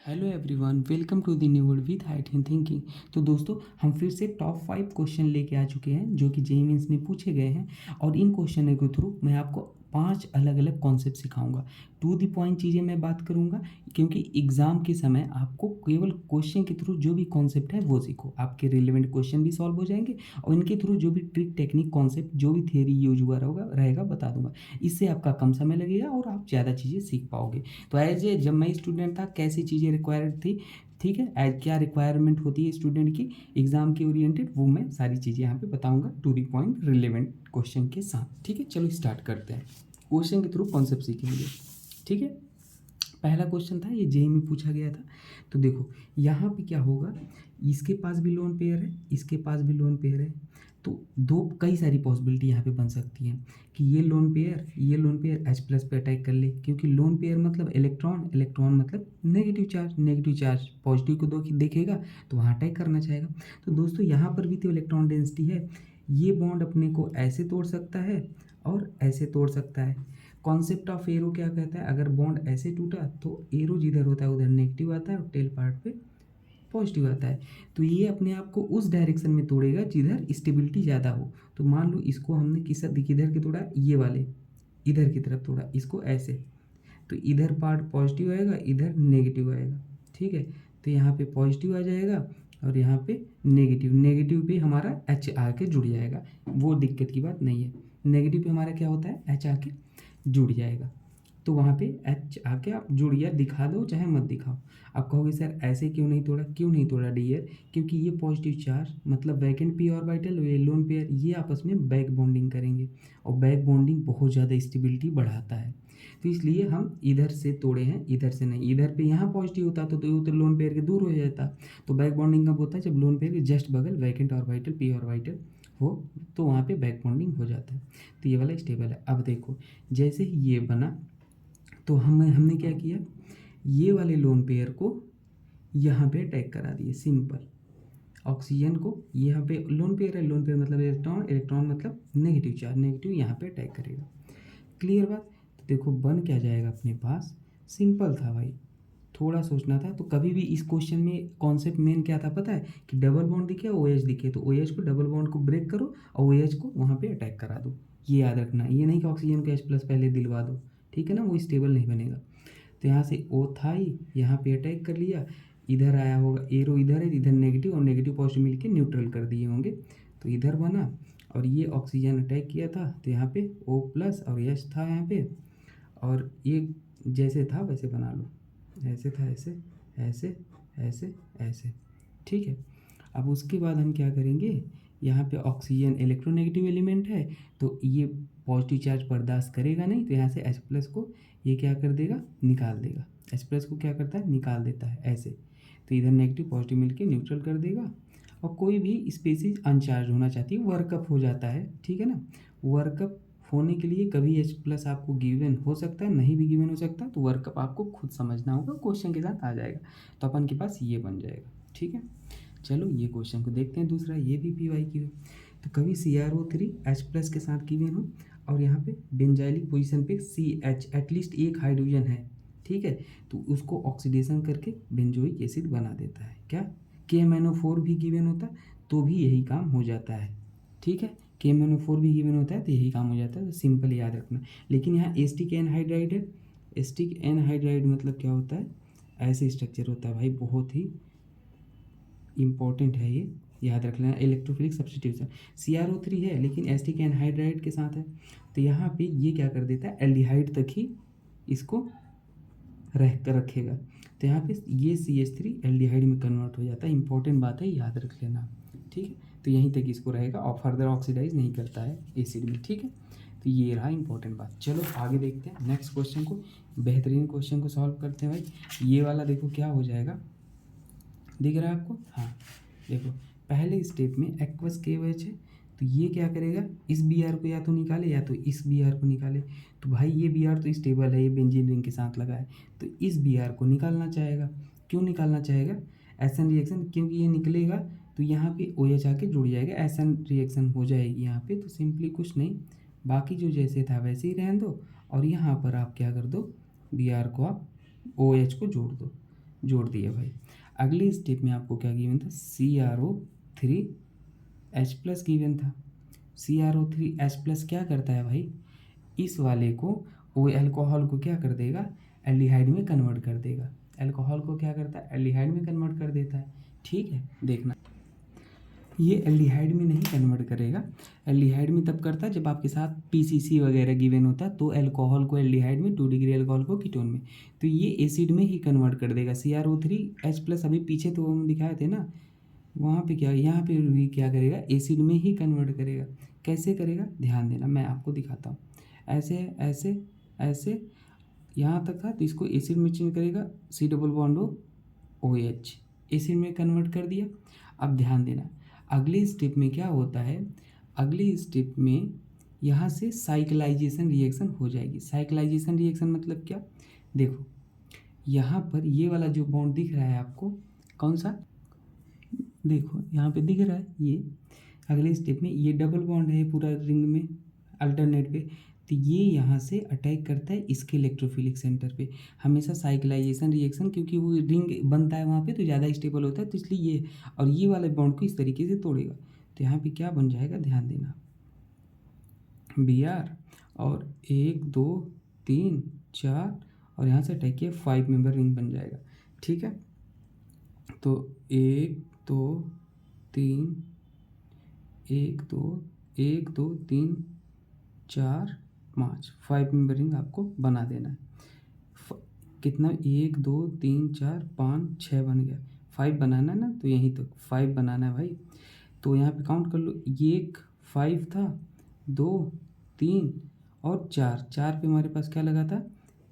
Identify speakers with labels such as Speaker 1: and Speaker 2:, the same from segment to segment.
Speaker 1: Hello everyone, welcome to the new world with height and thinking. तो दोस्तों, हम फिर से टॉप 5 क्वेश्चन लेके आ चुके हैं जो कि जेईई मेंस में पूछे गए हैं। और इन क्वेश्चन के थ्रू मैं आपको 5 अलग अलग कॉन्सेप्ट सिखाऊंगा। टू द पॉइंट चीज़ें मैं बात करूंगा, क्योंकि एग्ज़ाम के समय आपको केवल क्वेश्चन के थ्रू जो भी कॉन्सेप्ट है वो सीखो। आपके रिलेवेंट क्वेश्चन भी सॉल्व हो जाएंगे और इनके थ्रू जो भी ट्रिक टेक्निक कॉन्सेप्ट जो भी थियरी यूज हुआ रहेगा बता दूंगा। इससे आपका कम समय लगेगा और आप ज़्यादा चीज़ें सीख पाओगे। तो एज ए जब मैं स्टूडेंट था, कैसी चीज़ें रिक्वायर्ड थी, ठीक है, एज क्या रिक्वायरमेंट होती है स्टूडेंट की एग्जाम के ओरिएंटेड, वो मैं सारी चीज़ें यहाँ पे बताऊंगा to the point relevant question के साथ। ठीक है, चलो स्टार्ट करते हैं। क्वेश्चन के थ्रू कॉन्सेप्ट सीखेंगे। ठीक है, पहला क्वेश्चन था, ये जेईई में पूछा गया था। तो देखो यहाँ पे क्या होगा, इसके पास भी लोन पेयर है, इसके पास भी लोन पेयर है। तो दो कई सारी पॉसिबिलिटी यहाँ पे बन सकती हैं कि ये लोन पेयर H प्लस पे अटैक कर ले, क्योंकि लोन पेयर मतलब इलेक्ट्रॉन, इलेक्ट्रॉन मतलब नेगेटिव चार्ज पॉजिटिव को देखेगा तो वहाँ अटैक करना चाहेगा। तो दोस्तों यहाँ पर भी तो इलेक्ट्रॉन डेंसिटी है, ये बॉन्ड अपने को ऐसे तोड़ सकता है और ऐसे तोड़ सकता है। कॉन्सेप्ट ऑफ एरो क्या कहता है, अगर बॉन्ड ऐसे टूटा तो एरो जिधर होता है उधर नेगेटिव आता है और टेल पार्ट पे पॉजिटिव आता है। तो ये अपने आप को उस डायरेक्शन में तोड़ेगा जिधर स्टेबिलिटी ज़्यादा हो। तो मान लो इसको हमने किधर के तोड़ा, ये वाले इधर की तरफ तोड़ा, इसको ऐसे, तो इधर पार्ट पॉजिटिव आएगा, इधर नेगेटिव आएगा। ठीक है, तो यहाँ पे पॉजिटिव आ जाएगा और यहाँ पे नेगेटिव, नेगेटिव पे हमारा एच आके जुड़ जाएगा, वो दिक्कत की बात नहीं है। नेगेटिव पे हमारा क्या होता है, एच आके जुड़ जाएगा। तो वहाँ पे एच आके आप जुड़ या दिखा दो चाहे मत दिखाओ। आप कहोगे सर ऐसे क्यों नहीं तोड़ा डियर, क्योंकि ये पॉजिटिव चार्ज मतलब वैकेंट पी ऑर्बिटल, ये लोन पेयर, ये आपस में बैक बॉन्डिंग करेंगे और बैक बॉन्डिंग बहुत ज़्यादा स्टेबिलिटी बढ़ाता है। तो इसलिए हम इधर से तोड़े हैं, इधर से नहीं। इधर पे यहाँ पॉजिटिव होता तो लोन पेयर के दूर हो जाता। तो बैक बॉन्डिंग कब होता है, जब लोन पेयर के जस्ट बगल वैकेंट ऑर्बिटल पी ऑर्बिटल हो, तो वहाँ पे बैक बॉन्डिंग हो जाता है। तो ये वाला स्टेबल है। अब देखो जैसे ही ये बना तो हमने क्या किया, ये वाले लोन पेयर को यहाँ पे अटैक करा दिए, सिंपल। ऑक्सीजन को यहाँ पे लोन पेयर है, लोन पेयर मतलब इलेक्ट्रॉन, इलेक्ट्रॉन मतलब नेगेटिव चार्ज, नेगेटिव यहाँ पे अटैक करेगा। क्लियर बात। तो देखो बन क्या जाएगा अपने पास, सिंपल था भाई, थोड़ा सोचना था। तो कभी भी इस क्वेश्चन में कॉन्सेप्ट मेन क्या था पता है, कि डबल बॉन्ड दिखे ओ एच दिखे तो ओ एच को, डबल बॉन्ड को ब्रेक करो और ओ एच को वहाँ पे अटैक करा दो। ये याद रखना, ये नहीं कि ऑक्सीजन को H प्लस पहले दिलवा दो, ठीक है ना, वो स्टेबल नहीं बनेगा। तो यहाँ से ओ था ही, यहाँ पे अटैक कर लिया, इधर आया होगा, एरो इधर है, इधर नेगेटिव और नेगेटिव पॉजिटिव मिलके न्यूट्रल कर दिए होंगे। तो इधर बना और ये ऑक्सीजन अटैक किया था तो यहाँ पे O प्लस और H था यहाँ पे, और ये जैसे था वैसे बना लो, ऐसे था ऐसे, ऐसे ऐसे ऐसे। ठीक है, अब उसके बाद हम क्या करेंगे, यहाँ पे ऑक्सीजन इलेक्ट्रोनेगेटिव एलिमेंट है तो ये पॉजिटिव चार्ज बर्दाश्त करेगा नहीं, तो यहाँ से H प्लस को ये क्या कर देगा, निकाल देगा। H प्लस को क्या करता है, निकाल देता है ऐसे। तो इधर नेगेटिव पॉजिटिव मिलके न्यूट्रल कर देगा। और कोई भी स्पीसीज अनचार्ज होना चाहती है, वर्कअप हो जाता है, ठीक है ना। वर्कअप होने के लिए कभी H प्लस आपको गिवन हो सकता है, नहीं भी गिवन हो सकता, तो वर्कअप आपको खुद समझना होगा, क्वेश्चन के साथ आ जाएगा। तो अपन के पास ये बन जाएगा। ठीक है, चलो ये क्वेश्चन को देखते हैं। दूसरा ये भी पी की हो, तो कभी CrO3 H प्लस के साथ गिवन हो और यहाँ पे बेंजाइलिक पोजीशन पे CH एटलीस्ट एक हाइड्रोजन है, ठीक है, तो उसको ऑक्सीडेशन करके बेंजोइक एसिड बना देता है। क्या KMnO4 भी गिवन होता तो भी यही काम हो जाता है। ठीक है, KMnO4 भी गिवन होता है तो यही काम हो जाता है। तो सिंपल याद रखना। लेकिन यहाँ एस्टिक एनहाइड्राइड है, एस्टिक एनहाइड्राइड मतलब क्या होता है, ऐसे स्ट्रक्चर होता है भाई, बहुत ही इंपॉर्टेंट है ये, याद रख लेना। इलेक्ट्रोफिलिक सब्स्टिट्यूशन, CrO3 है लेकिन एस्टिक एनहाइड्राइड के साथ है, तो यहाँ पे ये क्या कर देता है, एल्डिहाइड तक ही इसको रह कर रखेगा। तो यहाँ पे ये CH3 एल्डिहाइड में कन्वर्ट हो जाता है। इंपॉर्टेंट बात है, याद रख लेना। ठीक है, तो यहीं तक इसको रहेगा और फर्दर ऑक्सीडाइज नहीं करता है एसिड में। ठीक है, तो ये रहा इंपॉर्टेंट बात। चलो आगे देखते हैं नेक्स्ट क्वेश्चन को, बेहतरीन क्वेश्चन को सॉल्व करते हैं भाई। ये वाला देखो क्या हो जाएगा, दिख रहा है आपको, हाँ देखो, पहले स्टेप में एक्वस KOH है, तो ये क्या करेगा, इस Br को या तो निकाले या तो इस Br को निकाले। तो भाई ये Br तो स्टेबल है, ये बेंजीन रिंग के साथ लगा है, तो इस Br को निकालना चाहेगा। क्यों निकालना चाहेगा, एसन रिएक्शन, क्योंकि ये निकलेगा तो यहाँ पे OH आके जुड़ जाएगा, एसन रिएक्शन हो जाएगी यहाँ पे। तो सिंपली कुछ नहीं, बाकी जो जैसे था वैसे ही रहने दो और यहाँ पर आप क्या कर दो, Br को आप OH को जोड़ दो। जोड़ दिया भाई। अगले स्टेप में आपको क्या गिवन था, CrO3H+ गिवन था। CrO3H+ क्या करता है भाई, इस वाले को, वो अल्कोहल को क्या कर देगा, एल्डिहाइड में कन्वर्ट कर देगा। अल्कोहल को क्या करता है, एल्डिहाइड में कन्वर्ट कर देता है। ठीक है, देखना ये एल्डिहाइड में नहीं कन्वर्ट करेगा। एल्डिहाइड में तब करता है जब आपके साथ PCC वगैरह गिवन होता है, तो अल्कोहल को एल्डिहाइड में, 2 डिग्री अल्कोहल को कीटोन में, तो ये एसिड में ही कन्वर्ट कर देगा। CrO3H+ अभी पीछे तो हम दिखाए थे ना, वहाँ पे क्या, यहाँ पे भी क्या करेगा, एसिड में ही कन्वर्ट करेगा। कैसे करेगा, ध्यान देना, मैं आपको दिखाता हूँ। ऐसे ऐसे ऐसे यहाँ तक था, तो इसको एसिड में चेंज करेगा, C+OH, एसिड में कन्वर्ट कर दिया। अब ध्यान देना, अगले स्टेप में क्या होता है, अगले स्टेप में यहाँ से साइक्लाइजेशन रिएक्शन हो जाएगी। साइक्लाइजेशन रिएक्शन मतलब क्या, देखो यहाँ पर ये वाला जो बॉन्ड दिख रहा है आपको, कौन सा, देखो यहाँ पे दिख रहा है ये, अगले स्टेप में ये डबल बॉन्ड है पूरा रिंग में अल्टरनेट पे, तो ये यहाँ से अटैक करता है इसके इलेक्ट्रोफिलिक सेंटर पे। हमेशा साइक्लाइजेशन रिएक्शन, क्योंकि वो रिंग बनता है वहाँ पे तो ज़्यादा स्टेबल होता है, तो इसलिए ये, और ये वाले बॉन्ड को इस तरीके से तोड़ेगा। तो यहाँ पे क्या बन जाएगा, ध्यान देना, Br, और 1 2 3 4, और यहाँ से अटैक किया, 5 मेंबर रिंग बन जाएगा। ठीक है, तो 1 2 3 1 2 1 2 3 4 5, 5 मेंबर रिंग आपको बना देना है। कितना, 1 2 3 4 5 6 बन गया, 5 बनाना है ना, तो यहीं तक 5 बनाना है भाई। तो यहाँ पे काउंट कर लो, 1 5 था, 2 3 और 4, 4 पे हमारे पास क्या लगा था,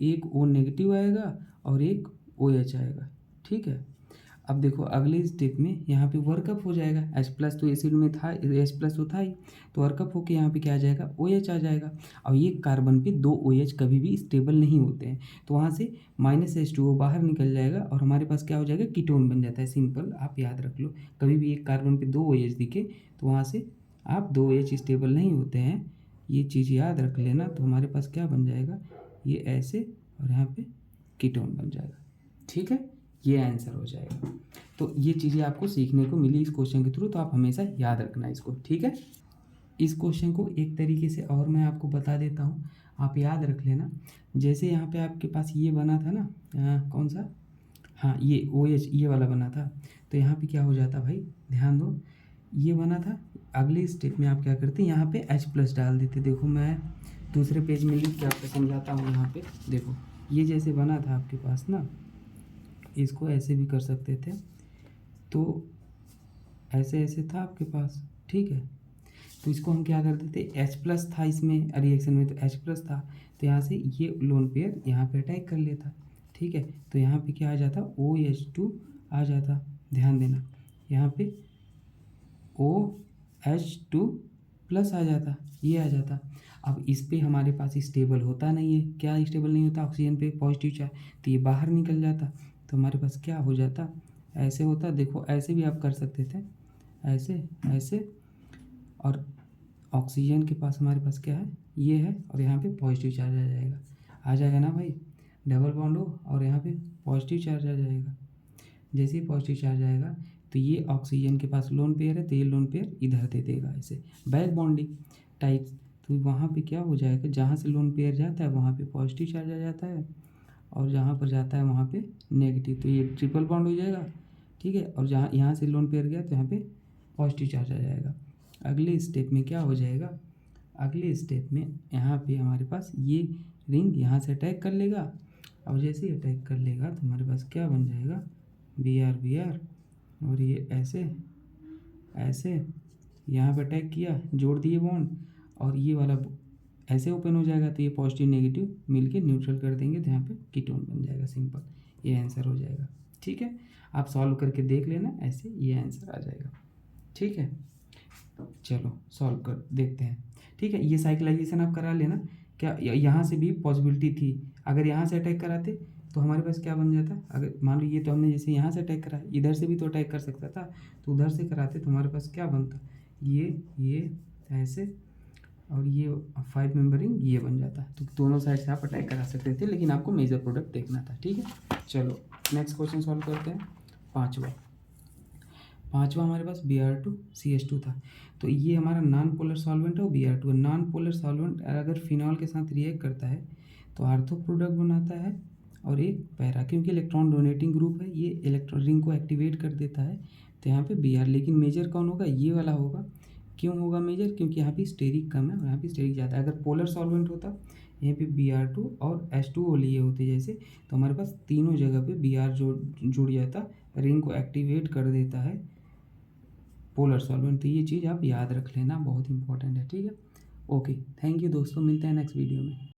Speaker 1: एक O नेगेटिव आएगा और एक OH आएगा। ठीक है, अब देखो अगले स्टेप में यहाँ पे वर्कअप हो जाएगा, H+ तो एसिड में था, H+ तो था ही, तो वर्कअप होके यहाँ पे क्या आ जाएगा, OH आ जाएगा। और ये कार्बन पे 2 OH कभी भी स्टेबल नहीं होते हैं, तो वहाँ से -H2O बाहर निकल जाएगा और हमारे पास क्या हो जाएगा, कीटोन बन जाता है। सिंपल, आप याद रख लो, कभी भी एक कार्बन पे 2 OH दिखे तो वहाँ से आप 2 OH स्टेबल नहीं होते हैं, ये चीज़ याद रख लेना। तो हमारे पास क्या बन जाएगा, ये ऐसे, और यहाँ पे कीटोन बन जाएगा। ठीक है, ये आंसर हो जाएगा। तो ये चीज़ें आपको सीखने को मिली इस क्वेश्चन के थ्रू, तो आप हमेशा याद रखना इसको। ठीक है, इस क्वेश्चन को एक तरीके से और मैं आपको बता देता हूँ, आप याद रख लेना। जैसे यहाँ पे आपके पास ये बना था ना, कौन सा, हाँ ये OH ये वाला बना था, तो यहाँ पे क्या हो जाता भाई, ध्यान दो, ये बना था। अगले स्टेप में आप क्या करते, यहाँ पे H+ डाल देते। देखो मैं दूसरे पेज में लिख के आपको समझाता हूँ। यहाँ पे देखो, ये जैसे बना था आपके पास ना, इसको ऐसे भी कर सकते थे, तो ऐसे ऐसे था आपके पास। ठीक है, तो इसको हम क्या कर देते, H+ था इसमें रिएक्शन में, तो H+ था, तो यहाँ से ये लोन पेयर यहाँ पे अटैक कर लेता। ठीक है, तो यहाँ पे क्या आ जाता, OH2 आ जाता। ध्यान देना, यहाँ पे OH2+ आ जाता, ये आ जाता। अब इस पे हमारे पास स्टेबल होता नहीं है, क्या स्टेबल नहीं होता, ऑक्सीजन पे पॉजिटिव चार्ज, तो ये बाहर निकल जाता, तो हमारे पास क्या हो जाता, ऐसे होता। देखो ऐसे भी आप कर सकते थे, ऐसे ऐसे, और ऑक्सीजन के पास हमारे पास क्या है, ये है, और यहाँ पे पॉजिटिव चार्ज आ जाएगा ना भाई, डबल बॉन्ड हो और यहाँ पे पॉजिटिव चार्ज आ जाएगा। जैसे ही पॉजिटिव चार्ज आएगा, तो ये ऑक्सीजन के पास लोन पेयर है, तो ये लोन पेयर इधर दे देगा ऐसे, बैक बॉन्डिंग टाइप। तो वहाँ पे क्या हो जाएगा, जहाँ से लोन पेयर जाता है वहाँ पे पॉजिटिव चार्ज आ जाता है, और जहाँ पर जाता है वहाँ पे नेगेटिव, तो ये ट्रिपल बॉन्ड हो जाएगा। ठीक है, और जहाँ यहाँ से लोन पेयर गया तो यहाँ पे पॉजिटिव चार्ज आ जाएगा। अगले स्टेप में क्या हो जाएगा, अगले स्टेप में यहाँ पे हमारे पास ये रिंग यहाँ से अटैक कर लेगा, और जैसे ही अटैक कर लेगा तो हमारे पास क्या बन जाएगा, Br, और ये ऐसे ऐसे यहाँ पे अटैक किया, जोड़ दिए बॉन्ड, और ये वाला ऐसे ओपन हो जाएगा, तो ये पॉजिटिव नेगेटिव मिलके न्यूट्रल कर देंगे, तो यहाँ पे कीटोन बन जाएगा। सिंपल, ये आंसर हो जाएगा। ठीक है, आप सॉल्व करके देख लेना, ऐसे ये आंसर आ जाएगा। ठीक है, चलो सॉल्व कर देखते हैं। ठीक है, ये साइक्लाइजेशन आप करा लेना। क्या यहाँ से भी पॉसिबिलिटी थी, अगर यहाँ से अटैक कराते तो हमारे पास क्या बन जाता, अगर मान लो ये तो हमने जैसे यहाँ से अटैक करा, इधर से भी तो अटैक कर सकता था, तो उधर से कराते तो हमारे पास क्या बनता, ये ऐसे, और ये 5 मेंबरिंग ये बन जाता। तो दोनों साइड से आप अटैक करा सकते थे, लेकिन आपको मेजर प्रोडक्ट देखना था। ठीक है, चलो नेक्स्ट क्वेश्चन सॉल्व करते हैं। पाँचवा हमारे पास Br2CH2 था। तो ये हमारा नॉन पोलर सॉल्वेंट है और Br2 है। नॉन पोलर सॉल्वेंट अगर फिनॉल के साथ रिएक्ट करता है तो आर्थो प्रोडक्ट बनाता है और एक पैरा, क्योंकि इलेक्ट्रॉन डोनेटिंग ग्रुप है, ये इलेक्ट्रॉन रिंग को एक्टिवेट कर देता है। तो यहाँ पे Br, लेकिन मेजर कौन होगा, ये वाला होगा। क्यों होगा मेजर, क्योंकि यहाँ पे स्टेरिक कम है और यहाँ पे स्टेरिक ज़्यादा है। अगर पोलर सॉल्वेंट होता यहाँ पे Br2 और H2O लिए होते जैसे, तो हमारे पास तीनों जगह पे Br जुड़ जाता, रिंग को एक्टिवेट कर देता है पोलर सॉल्वेंट। तो ये चीज़ आप याद रख लेना, बहुत इंपॉर्टेंट है। ठीक है, ओके, थैंक यू दोस्तों, मिलते हैं नेक्स्ट वीडियो में।